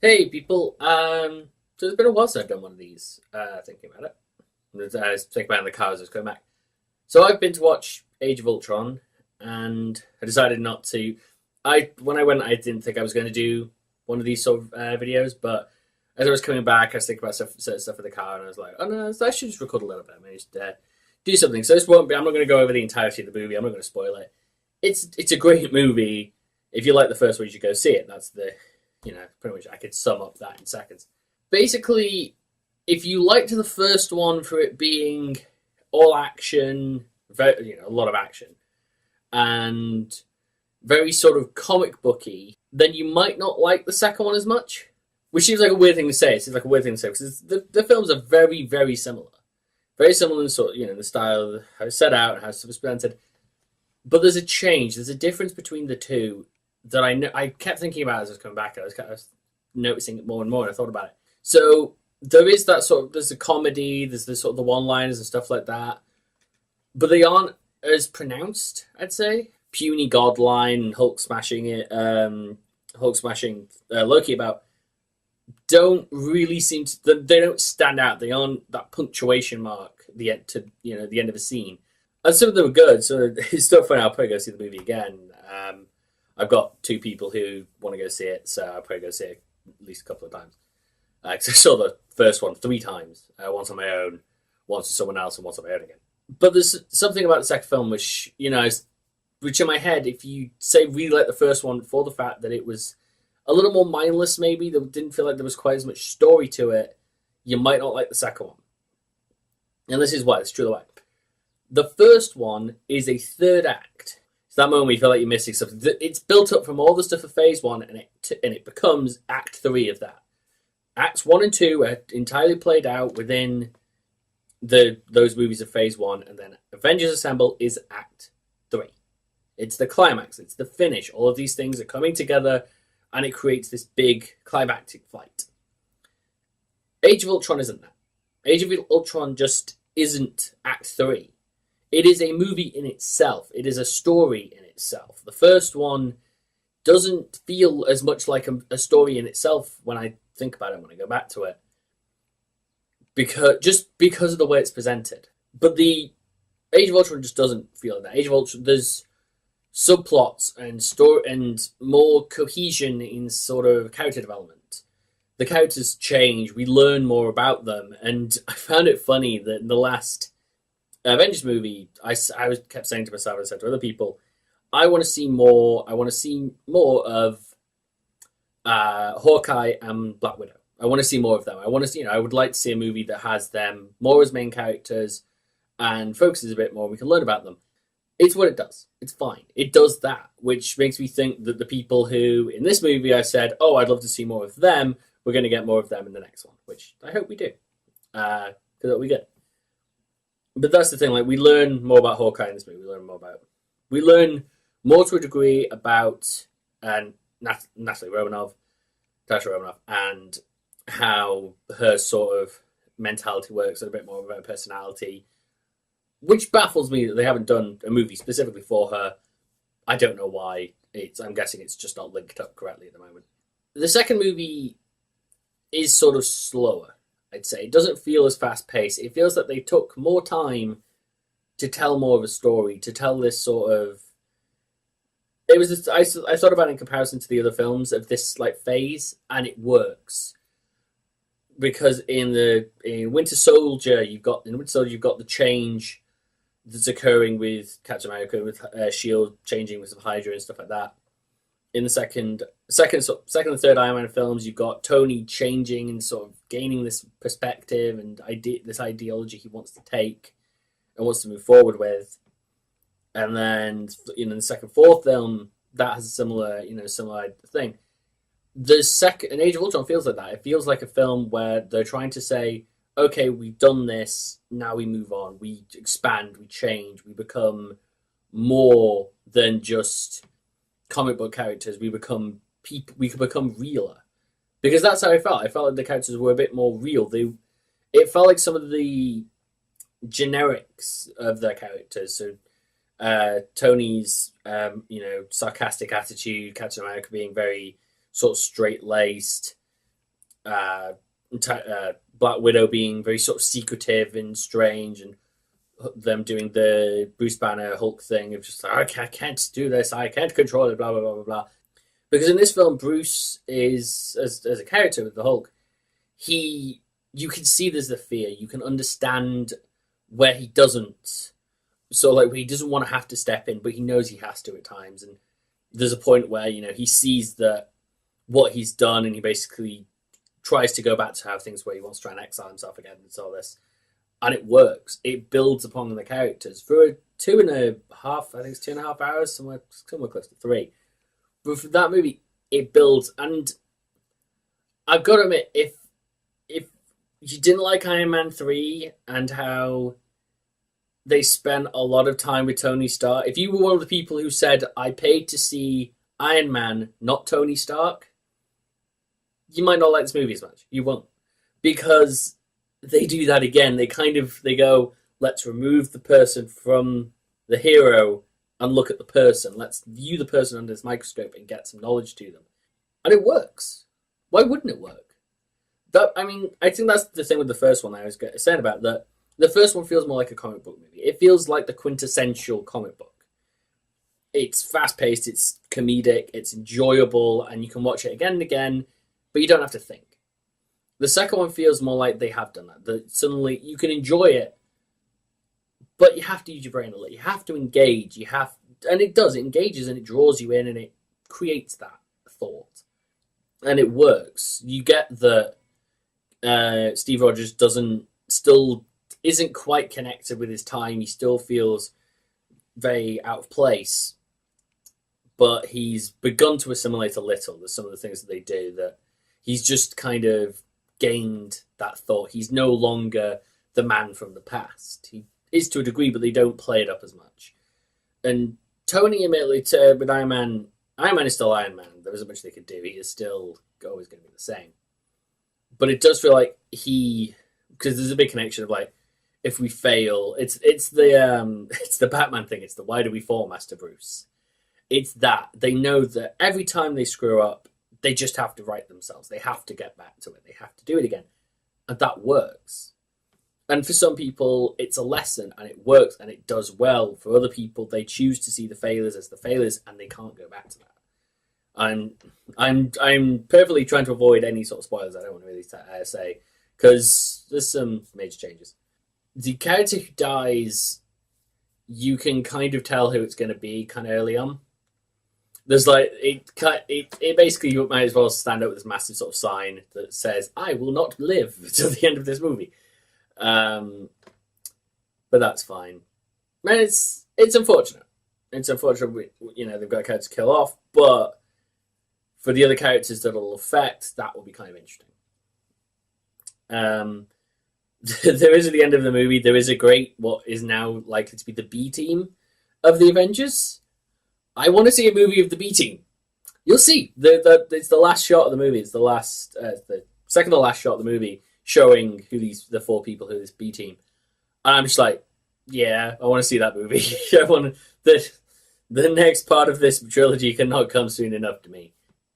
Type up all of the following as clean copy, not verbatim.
Hey people, so it's been a while since I've done one of these. Thinking about it, I was thinking about it in the car as I was going back. So I've been to watch Age of Ultron, and I decided not to. When I went, I didn't think I was going to do one of these sort of videos, but as I was coming back, I was thinking about certain stuff in the car, and I was like, oh no, I should just record a little bit. I mean, just do something. So this won't be. I'm not going to go over the entirety of the movie. I'm not going to spoil it. It's a great movie. If you like the first one, you should go see it. That's pretty much I could sum up that in seconds. Basically, if you liked the first one for it being all action, a lot of action, and very sort of comic booky, then you might not like the second one as much. Which seems like a weird thing to say. It seems like a weird thing to say because the films are very, very similar. Very similar in sort of, the style, of how it's set out, and how it's presented. But there's a change. There's a difference between the two that I kept thinking about as I was coming back. I was noticing it more and more, and I thought about it. So there is that sort of, there's a comedy, there's the sort of the one-liners and stuff like that, but they aren't as pronounced, I'd say. Puny God line, Hulk smashing Loki about, don't really seem to, they don't stand out. They aren't that punctuation mark at the end the end of a scene. And some of them are good, so it's still fun. I'll probably go see the movie again. I've got two people who want to go see it, so I'll probably go see it at least a couple of times. Because I saw the first one 3 times. Once on my own, once with someone else, and once on my own again. But there's something about the second film which in my head, if you say really like the first one for the fact that it was a little more mindless maybe, that didn't feel like there was quite as much story to it, you might not like the second one. And this is why, it's truly why. The first one is a third act. It's that moment where you feel like you're missing something. It's built up from all the stuff of Phase 1, and it becomes Act 3 of that. Acts 1 and 2 are entirely played out within those movies of Phase 1, and then Avengers Assemble is Act 3. It's the climax, it's the finish. All of these things are coming together, and it creates this big climactic fight. Age of Ultron isn't that. Age of Ultron just isn't Act 3. It is a movie in itself. It is a story in itself. The first one doesn't feel as much like a story in itself when I think about it, when I go back to it. Because of the way it's presented. But the Age of Ultron just doesn't feel like that. Age of Ultron, there's subplots and story and more cohesion in sort of character development. The characters change. We learn more about them. And I found it funny that in the last Avengers movie, I kept saying to myself, I said to other people, I want to see more. I want to see more of Hawkeye and Black Widow. I want to see more of them. I want to see. I would like to see a movie that has them more as main characters and focuses a bit more. We can learn about them. It's what it does. It's fine. It does that, which makes me think that the people who in this movie I said, oh, I'd love to see more of them, we're going to get more of them in the next one, which I hope we do, because that'll be good. But that's the thing. Like, we learn more about Hawkeye in this movie. We learn more to a degree about Natalie Romanoff, Tasha Romanoff, and how her sort of mentality works, and a bit more of her personality, which baffles me that they haven't done a movie specifically for her. I don't know why. I'm guessing it's just not linked up correctly at the moment. The second movie is sort of slower, I'd say. It doesn't feel as fast-paced. It feels like they took more time to tell more of a story, to tell this sort of... It was just, I thought about it in comparison to the other films of this like phase, and it works. Because in Winter Soldier, you've got the change that's occurring with Captain America, with Shield changing with Hydra and stuff like that. In the second and third Iron Man films, you've got Tony changing and sort of gaining this perspective and this ideology he wants to take and wants to move forward with. And then in the fourth film, that has a similar thing. And Age of Ultron feels like that. It feels like a film where they're trying to say, okay, we've done this, now we move on, we expand, we change, we become more than just comic book characters. We become people. We can become realer, because that's how I felt. I felt like the characters were a bit more real. It felt like some of the generics of their characters. So Tony's sarcastic attitude, Captain America being very sort of straight laced, Black Widow being very sort of secretive and strange, and them doing the Bruce Banner Hulk thing of just like, I can't do this, I can't control it, blah blah blah blah blah. Because in this film, Bruce is as a character with the Hulk, you can see there's the fear. You can understand where he doesn't. So like where he doesn't want to have to step in, but he knows he has to at times. And there's a point where he sees that what he's done, and he basically tries to go back to how things where he wants to try and exile himself again and all this. And it works. It builds upon the characters for a 2.5. I think it's 2.5 hours, somewhere close to 3. But for that movie, it builds. And I've got to admit, if you didn't like Iron Man 3 and how they spent a lot of time with Tony Stark, if you were one of the people who said, I paid to see Iron Man, not Tony Stark, you might not like this movie as much. You won't. Because they do that again. They go, let's remove the person from the hero and look at the person. Let's view the person under this microscope and get some knowledge to them. And it works. Why wouldn't it work? I think that's the thing with the first one I was saying about that. The first one feels more like a comic book movie. It feels like the quintessential comic book. It's fast-paced, it's comedic, it's enjoyable, and you can watch it again and again, but you don't have to think. The second one feels more like they have done that. That suddenly you can enjoy it, but you have to use your brain a little. You have to engage. And it does. It engages and it draws you in and it creates that thought. And it works. You get that Steve Rogers isn't quite connected with his time. He still feels very out of place, but he's begun to assimilate a little with some of the things that they do, that he's just kind of gained that thought. He's no longer the man from the past. He is to a degree, but they don't play it up as much. And Tony, admittedly, with Iron Man is still Iron Man. There isn't much they could do. He is still always going to be the same. But it does feel like because there's a big connection of like, if we fail, it's the Batman thing. It's the why do we fall, Master Bruce? It's that they know that every time they screw up, they just have to right themselves. They have to get back to it. They have to do it again, and that works. And for some people, it's a lesson, and it works, and it does well. For other people, they choose to see the failures as the failures, and they can't go back to that. I'm perfectly trying to avoid any sort of spoilers. I don't want to really say, because there's some major changes. The character who dies, you can kind of tell who it's going to be kind of early on. There's like it basically, you might as well stand up with this massive sort of sign that says, "I will not live till the end of this movie." But that's fine. Man, it's unfortunate. It's unfortunate. They've got a character to kill off, but for the other characters that it'll affect, that will be kind of interesting. There is, at the end of the movie, there is a great, what is now likely to be the B team of the Avengers. I want to see a movie of the B team. You'll see. It's the last shot of the movie. It's the second to last shot of the movie, showing the 4 people who this B team. And I'm just like, yeah, I want to see that movie. The next part of this trilogy cannot come soon enough to me.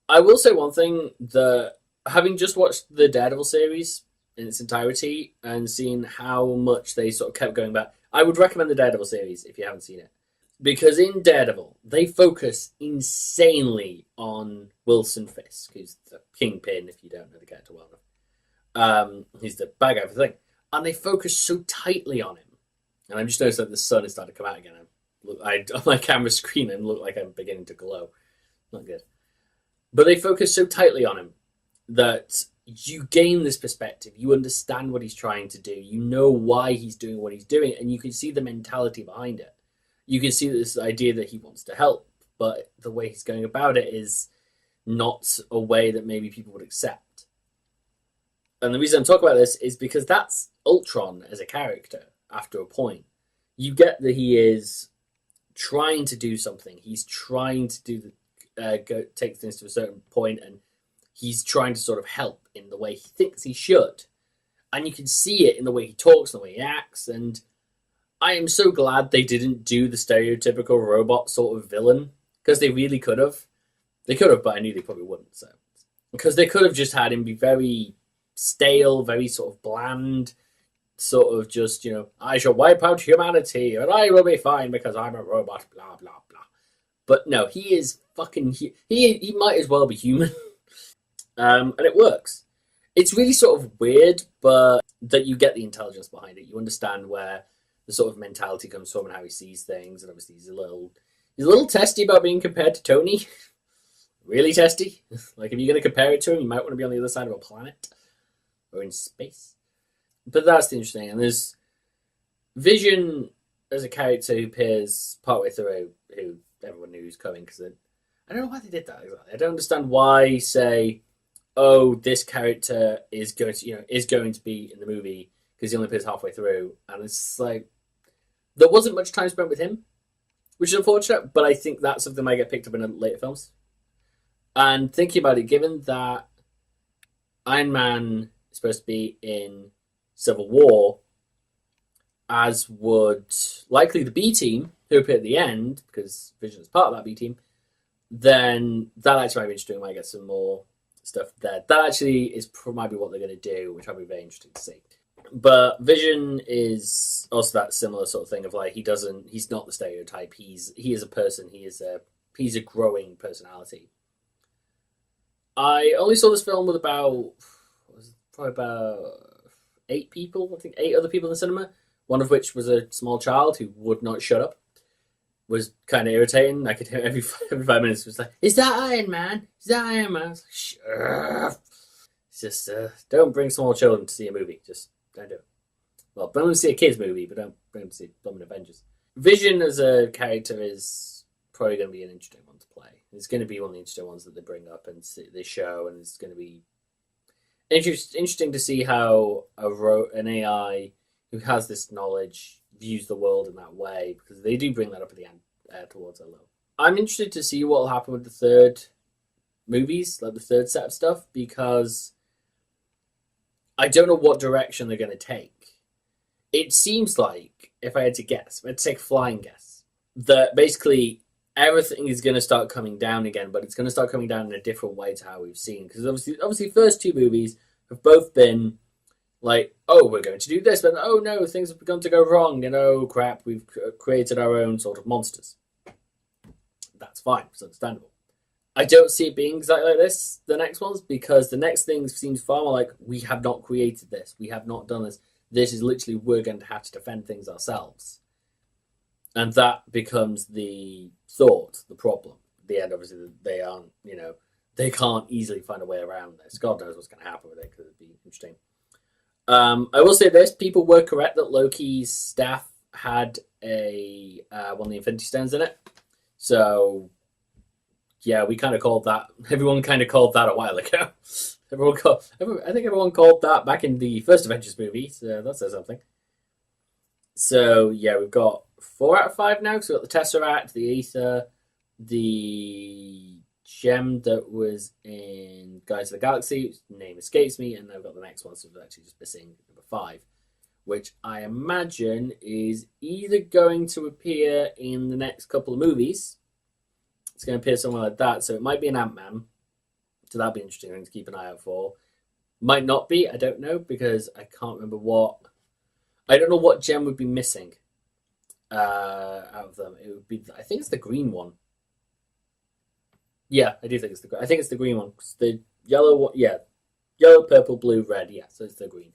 I will say one thing, that having just watched the Daredevil series in its entirety and seen how much they sort of kept going back, I would recommend the Daredevil series if you haven't seen it. Because in Daredevil, they focus insanely on Wilson Fisk, who's the kingpin, if you don't know the character well enough. He's the bad guy for the thing. And they focus so tightly on him. And I'm just noticing that the sun is starting to come out again. On my camera screen, I look like I'm beginning to glow. Not good. But they focus so tightly on him that you gain this perspective. You understand what he's trying to do. You know why he's doing what he's doing, and you can see the mentality behind it. You can see this idea that he wants to help, but the way he's going about it is not a way that maybe people would accept. And the reason I'm talking about this is because that's Ultron as a character after a point. You get that he is trying to do something. He's trying to take things to a certain point, and he's trying to sort of help in the way he thinks he should. And you can see it in the way he talks, the way he acts, and I am so glad they didn't do the stereotypical robot sort of villain, because they really could have. They could have, but I knew they probably wouldn't. So, because they could have just had him be very stale, very sort of bland, sort of just, I shall wipe out humanity and I will be fine because I'm a robot, blah, blah, blah. But no, he is fucking, he might as well be human. And it works. It's really sort of weird, but that you get the intelligence behind it. You understand where the sort of mentality comes from and how he sees things. And obviously he's a little testy about being compared to Tony. Really testy. Like, if you're going to compare it to him, you might want to be on the other side of a planet or in space. But that's the interesting. And there's Vision as a character who appears partway through, who everyone knew was coming, because I don't know why they did that exactly. I don't understand why say, oh, this character is going to be in the movie because he only appears halfway through, and it's like there wasn't much time spent with him, which is unfortunate. But I think that's something that might get picked up in later films. And thinking about it, given that Iron Man is supposed to be in Civil War, as would likely the B team who appear at the end, because Vision is part of that B team, then that actually might be interesting. We might get some more stuff there. That actually might be what they're going to do, which I'll be very interested to see. But Vision is also that similar sort of thing of like he's not the stereotype. He is a person. He's a growing personality. I only saw this film with probably about 8 people. I think 8 other people in the cinema. One of which was a small child who would not shut up. Was kind of irritating. I could hear every 5 minutes was like, "Is that Iron Man? Is that Iron Man?" I was like, "Shut." It's just don't bring small children to see a movie. Just don't do it. Well, bring them to see a kids movie, but don't bring them to see Avengers. Vision as a character is probably going to be an interesting one to play. It's going to be one of the interesting ones that they bring up and they show, and it's going to be interesting to see how an AI who has this knowledge views the world in that way, because they do bring that up at the end towards our level. I'm interested to see what will happen with the third movies, like the third set of stuff, because I don't know what direction they're going to take. It seems like, if I had to guess, I'd take a flying guess, that basically everything is going to start coming down again, but it's going to start coming down in a different way to how we've seen. Because obviously, first 2 movies have both been like, oh, we're going to do this, but oh no, things have begun to go wrong, and oh crap, we've created our own sort of monsters. That's fine, it's understandable. I don't see it being exactly like this, the next ones, because the next thing seems far more like, we have not created this, we have not done this. This is literally, we're going to have to defend things ourselves. And that becomes the thought, the problem. At the end, obviously, they aren't, they can't easily find a way around this. God knows what's going to happen with it, because it'd be interesting. I will say this, people were correct that Loki's staff had one of the Infinity Stones in it. So, yeah, we kind of called that, everyone kind of called that a while ago. I think everyone called that back in the first Avengers movie, so that says something. So, yeah, we've got 4 out of 5 now, so we've got the Tesseract, the Aether, the gem that was in Guardians of the Galaxy, whose name escapes me, and I've got the next one, so we're actually just missing number 5, which I imagine is either going to appear in the next couple of movies. It's going to appear somewhere like that, so it might be an Ant-Man, so that'll be interesting thing to keep an eye out for. Might not be, I don't know, because I can't remember I don't know what gem would be missing out of them. It would be, I think it's the green one. Yeah, I do think it's the green one. The yellow one, yeah. Yellow, purple, blue, red, yeah, so it's the green.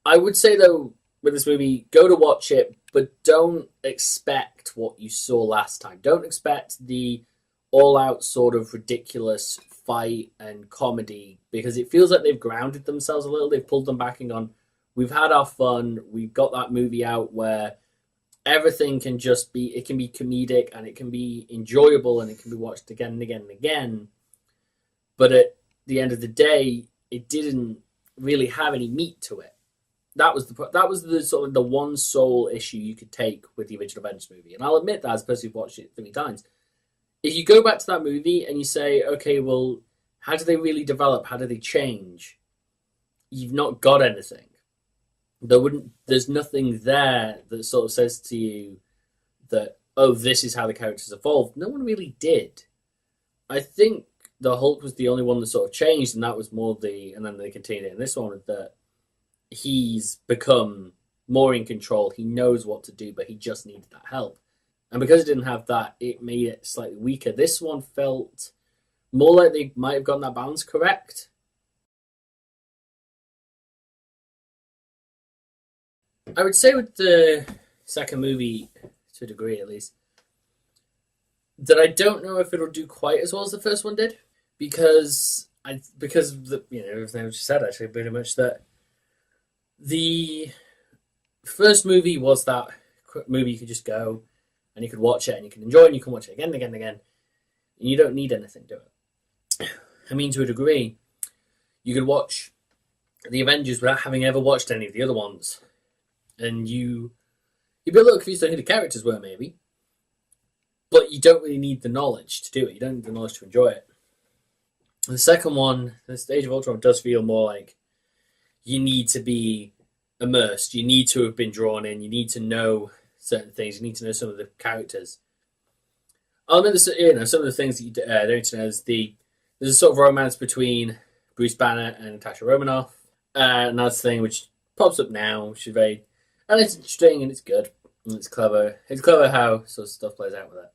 I would say, though, with this movie, go to watch it, but don't expect what you saw last time. Don't expect the all-out sort of ridiculous fight and comedy, because it feels like they've grounded themselves a little. They've pulled them back and gone, we've had our fun, we've got that movie out where everything can just be, it can be comedic and it can be enjoyable and it can be watched again and again and again. But at the end of the day, it didn't really have any meat to it. That was the sort of the one sole issue you could take with the original Avengers movie. And I'll admit that as a person who's watched it 3 times. If you go back to that movie and you say, okay, well, how do they really develop? How do they change? You've not got anything. There's nothing there that sort of says to you that, oh, this is how the characters evolved. No one really did. I think the Hulk was the only one that sort of changed, and that was more and then they continued it in this one, that he's become more in control. He knows what to do, but he just needed that help. And because it didn't have that, it made it slightly weaker. This one felt more like they might have gotten that balance correct. I would say with the second movie, to a degree at least, that I don't know if it'll do quite as well as the first one did, because everything I just said actually pretty much that the first movie was that movie you could just go and you could watch it and you can enjoy it and you can watch it again and again and again, and you don't need anything to it. I mean, to a degree, you could watch the Avengers without having ever watched any of the other ones, and you'd be a little confused on who the characters were, maybe, but you don't really need the knowledge to do it. You don't need the knowledge to enjoy it. The second one, the Stage of Ultron, does feel more like you need to be immersed. You need to have been drawn in. You need to know certain things. You need to know some of the characters. I'll admit, some of the things that you don't need to know is there's a sort of romance between Bruce Banner and Natasha Romanoff, and that's the thing which pops up now, which is very, and it's interesting and it's good and it's clever. It's clever how sort of stuff plays out with it.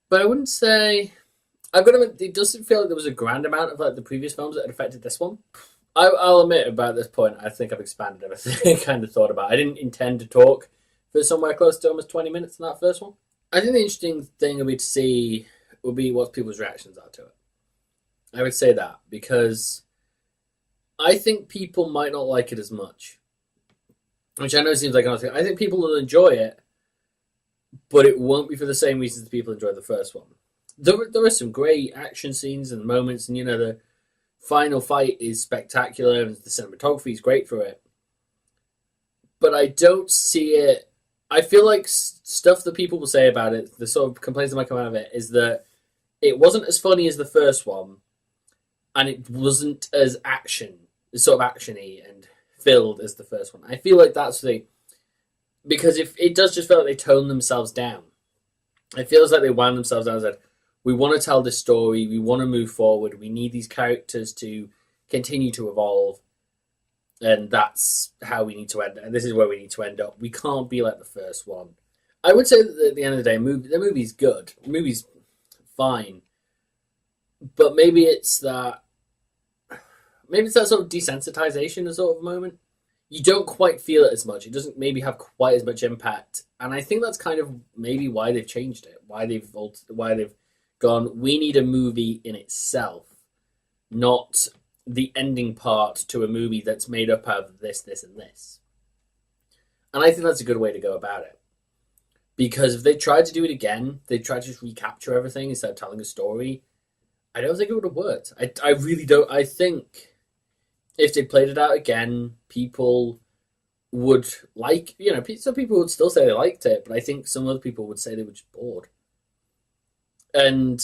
But I wouldn't say, I've got to admit, it doesn't feel like there was a grand amount of like the previous films that had affected this one. I'll admit, about this point, I think I've expanded everything I kind of thought about. I didn't intend to talk for somewhere close to almost 20 minutes in that first one. I think the interesting thing would be to see would be what people's reactions are to it. I would say that, because I think people might not like it as much. Which I know seems like an odd thing. I think people will enjoy it, but it won't be for the same reasons people enjoyed the first one. There are some great action scenes and moments, and the final fight is spectacular, and the cinematography is great for it. But I don't see it. I feel like stuff that people will say about it, the sort of complaints that might come out of it, is that it wasn't as funny as the first one, and it wasn't as sort of actiony and filled as the first one. I feel like that's because if it does just feel like they toned themselves down. It feels like they wound themselves down and said, we want to tell this story, we want to move forward, we need these characters to continue to evolve, and that's how we need to end, and this is where we need to end up. We can't be like the first one. I would say that at the end of the day, the movie's good. The movie's fine. But maybe it's that sort of desensitization a sort of moment. You don't quite feel it as much. It doesn't maybe have quite as much impact. And I think that's kind of maybe why they've changed it. Why they've gone, we need a movie in itself, not the ending part to a movie that's made up out of this, this, and this. And I think that's a good way to go about it. Because if they tried to do it again, they tried to just recapture everything instead of telling a story, I don't think it would have worked. I really don't. I think if they played it out again, people would some people would still say they liked it, but I think some other people would say they were just bored. And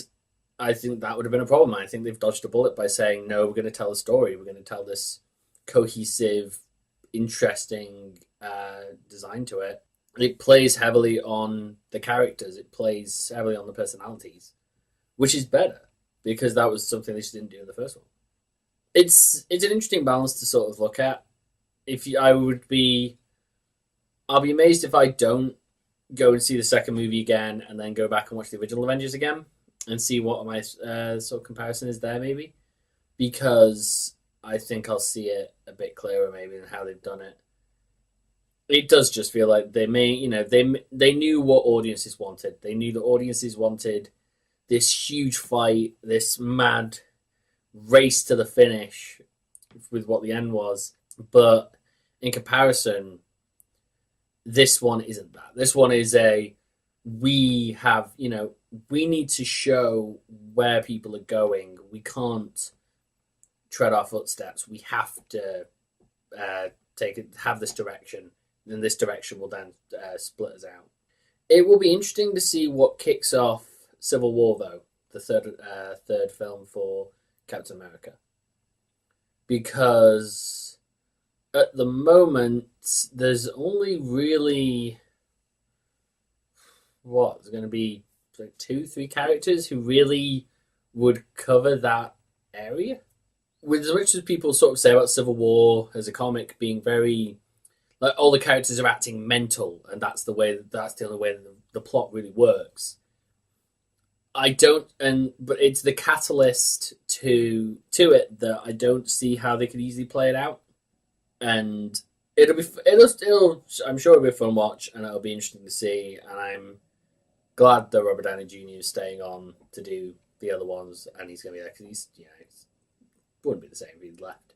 I think that would have been a problem. I think they've dodged a bullet by saying, no, we're going to tell a story. We're going to tell this cohesive, interesting design to it. It plays heavily on the characters. It plays heavily on the personalities, which is better, because that was something they just didn't do in the first one. It's an interesting balance to sort of look at. I'll be amazed if I don't go and see the second movie again and then go back and watch the original Avengers again and see what my sort of comparison is there, maybe, because I think I'll see it a bit clearer maybe than how they've done it. It does just feel like they knew what audiences wanted. They knew the audiences wanted this huge fight, this mad race to the finish with what the end was. But in comparison, this one isn't that. This one is we need to show where people are going. We can't tread our footsteps. We have to have this direction, and this direction will then split us out. It will be interesting to see what kicks off Civil War, though, the third film for Captain America, because at the moment there's only really there's going to be like 2-3 characters who really would cover that area. With as much as people sort of say about Civil War as a comic being very like all the characters are acting mental, and that's the only way that the plot really works. I don't, but it's the catalyst to it that I don't see how they could easily play it out, and it'll I'm sure it'll be a fun watch, and it'll be interesting to see, and I'm glad that Robert Downey Jr. is staying on to do the other ones, and he's going to be there because he's wouldn't be the same if he'd left.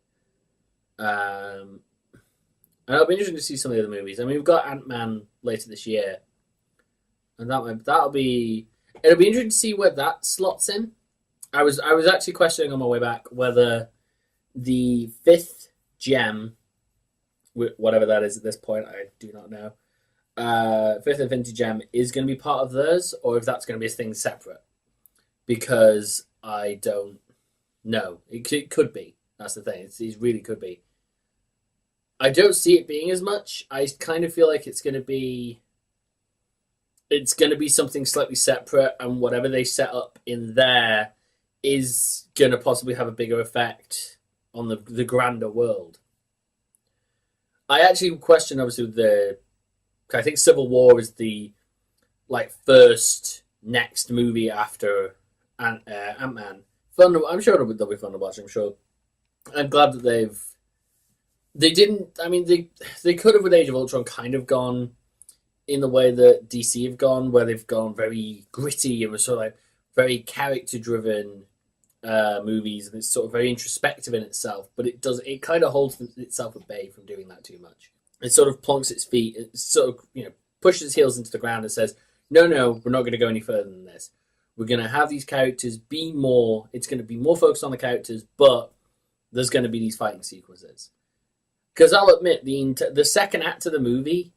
And it'll be interesting to see some of the other movies. I mean, we've got Ant-Man later this year, and it'll be interesting to see where that slots in. I was actually questioning on my way back whether the fifth gem, whatever that is at this point, I do not know. Fifth Infinity Gem is going to be part of theirs, or if that's going to be a thing separate. Because I don't know. It could be. That's the thing. It really could be. I don't see it being as much. I kind of feel like it's going to be something slightly separate, and whatever they set up in there is going to possibly have a bigger effect on the grander world. I actually question, obviously, I think Civil War is the first next movie after Ant-Man. I'm sure they'll be fun to watch. I'm sure. I'm glad that they didn't. I mean, they could have with Age of Ultron kind of gone in the way that DC have gone, where they've gone very gritty and was sort of like very character driven movies, and it's sort of very introspective in itself. But it kind of holds itself at bay from doing that too much. It sort of plonks its feet. It sort of pushes its heels into the ground and says, "No, we're not going to go any further than this. We're going to have these characters be more. It's going to be more focused on the characters, but there's going to be these fighting sequences." Because I'll admit, the second act of the movie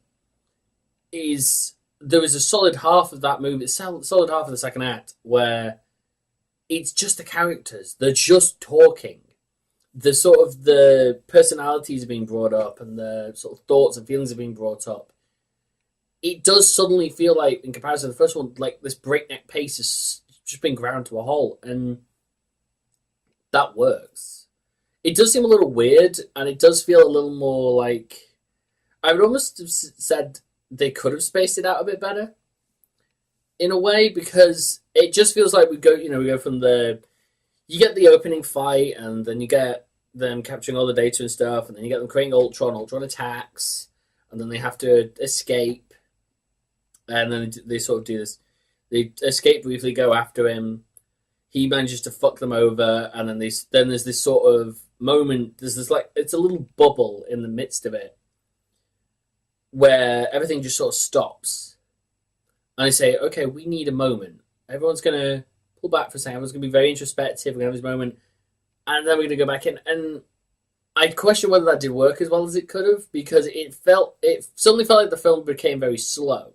there was a solid half of that movie, solid half of the second act, where it's just the characters. They're just talking. The personalities are being brought up, and the sort of thoughts and feelings are being brought up. It does suddenly feel like, in comparison to the first one, like this breakneck pace has just been ground to a halt, and that works. It does seem a little weird, and it does feel a little more like... I would almost have said they could have spaced it out a bit better, in a way, because it just feels like we go from you get the opening fight, and then you get them capturing all the data and stuff, and then you get them creating Ultron attacks, and then they have to escape, and then they sort of do this. They escape briefly, go after him. He manages to fuck them over, and then there's this sort of moment. There's this it's a little bubble in the midst of it, where everything just sort of stops, and I say, "Okay, we need a moment. Everyone's gonna pull back for a second. Everyone's gonna be very introspective. We're gonna have this moment, and then we're gonna go back in." And I question whether that did work as well as it could have, because it suddenly felt like the film became very slow.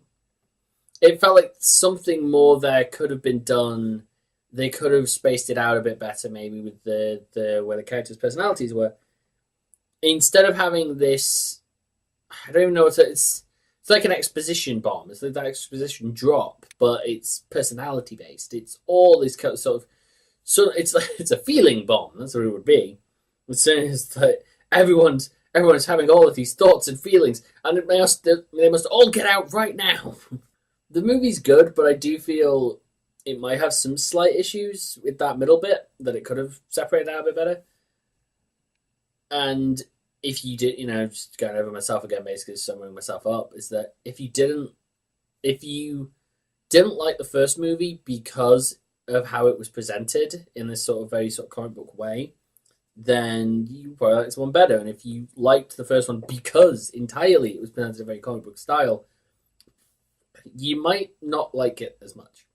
It felt like something more there could have been done. They could have spaced it out a bit better, maybe with the where the characters' personalities were. Instead of having this, I don't even know it's like an exposition bomb. It's like that exposition drop, but it's personality based. It's all this kind of sort of, so it's a feeling bomb. That's what it would be. It's like everyone's having all of these thoughts and feelings, and they must all get out right now. The movie's good, but I do feel it might have some slight issues with that middle bit that it could have separated out a bit better. And if you did, just going over myself again, basically summing myself up, is that if you didn't like the first movie because of how it was presented in this sort of very sort of comic book way, then you probably like this one better. And if you liked the first one because entirely it was presented in a very comic book style, you might not like it as much.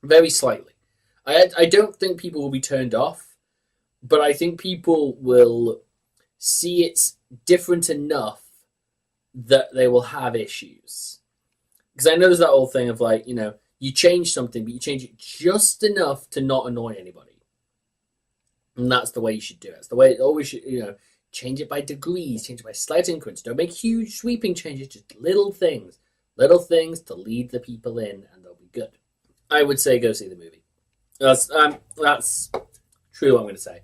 Very slightly. I don't think people will be turned off, but I think people will see it's different enough that they will have issues. Because I know there's that old thing of you change something, but you change it just enough to not annoy anybody. And that's the way you should do it. It's the way it always should, change it by degrees, change it by slight increments. Don't make huge sweeping changes, just little things to lead the people in, and they'll be good. I would say go see the movie. That's truly what I'm going to say.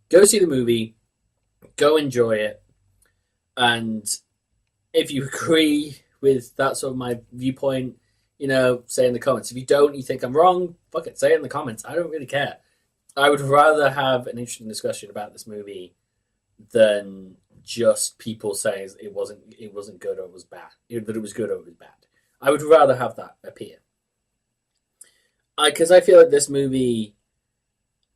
Go see the movie, go enjoy it, and if you agree with that sort of my viewpoint, say in the comments. If you don't, you think I'm wrong, fuck it, say it in the comments. I don't really care. I would rather have an interesting discussion about this movie than just people saying it wasn't good or it was bad. That it was good or it was bad. I would rather have that appear. Because I feel like this movie,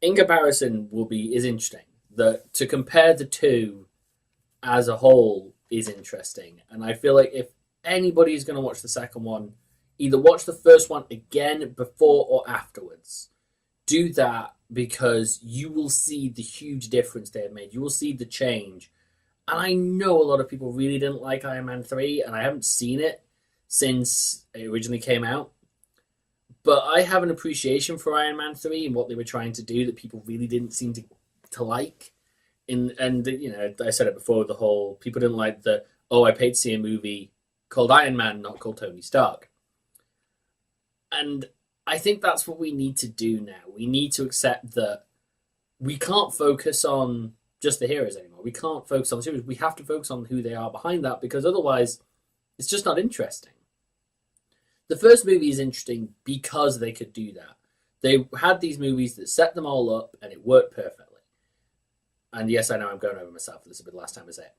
in comparison, is interesting. To compare the two as a whole is interesting. And I feel like if anybody is going to watch the second one, either watch the first one again before or afterwards. Do that because you will see the huge difference they have made. You will see the change. And I know a lot of people really didn't like Iron Man 3, and I haven't seen it since it originally came out. But I have an appreciation for Iron Man 3 and what they were trying to do that people really didn't seem to like. And I said it before, the whole, people didn't like I paid to see a movie called Iron Man, not called Tony Stark. And I think that's what we need to do now. We need to accept that we can't focus on just the heroes anymore. We can't focus on the heroes. We have to focus on who they are behind that, because otherwise it's just not interesting. The first movie is interesting because they could do that. They had these movies that set them all up and it worked perfectly. And yes, I know I'm going over myself. This will be the last time I say it.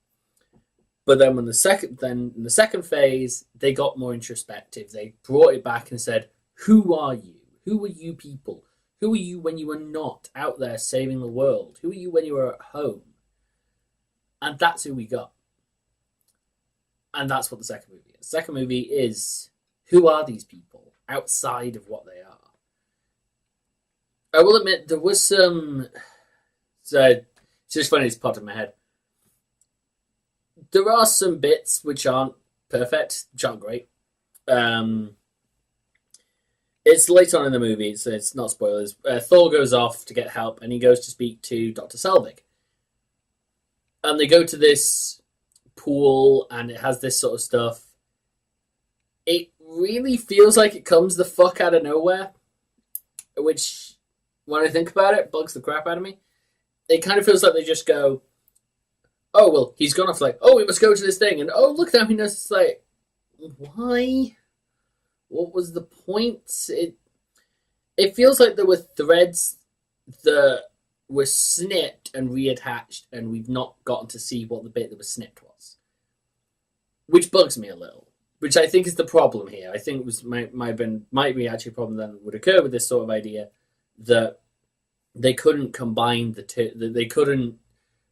But then in the second phase, they got more introspective. They brought it back and said, who are you? Who are you people? Who are you when you are not out there saving the world? Who are you when you are at home? And that's who we got. And that's what the second movie is. The second movie is, who are these people outside of what they are? I will admit, there was some... So, it's just funny, it's popped in my head. There are some bits which aren't perfect, which aren't great. It's late on in the movie, so it's not spoilers. Thor goes off to get help, and he goes to speak to Dr. Selvig. And they go to this pool, and it has this sort of stuff. It really feels like it comes the fuck out of nowhere, which, when I think about it, bugs the crap out of me. It kind of feels like they just go, oh, well, he's gone off, like, oh, we must go to this thing, and oh, look, now he knows. It's like, why? What was the point? It feels like there were threads that were snipped and reattached, and we've not gotten to see what the bit that was snipped was. Which bugs me a little. Which I think is the problem here. I think it was might be actually a problem that would occur with this sort of idea, that they couldn't combine the two. That they couldn't,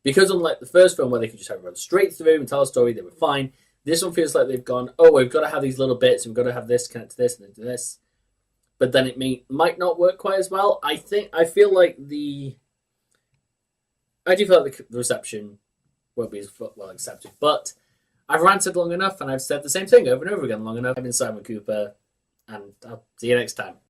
because unlike the first film where they could just have it run straight through and tell a story, they were fine. This one feels like they've gone, oh, we've got to have these little bits, and we've got to have this connect to this and into this. But then it might not work quite as well. I do feel like the reception won't be as well accepted. But I've ranted long enough, and I've said the same thing over and over again long enough. I've been Simon Cooper, and I'll see you next time.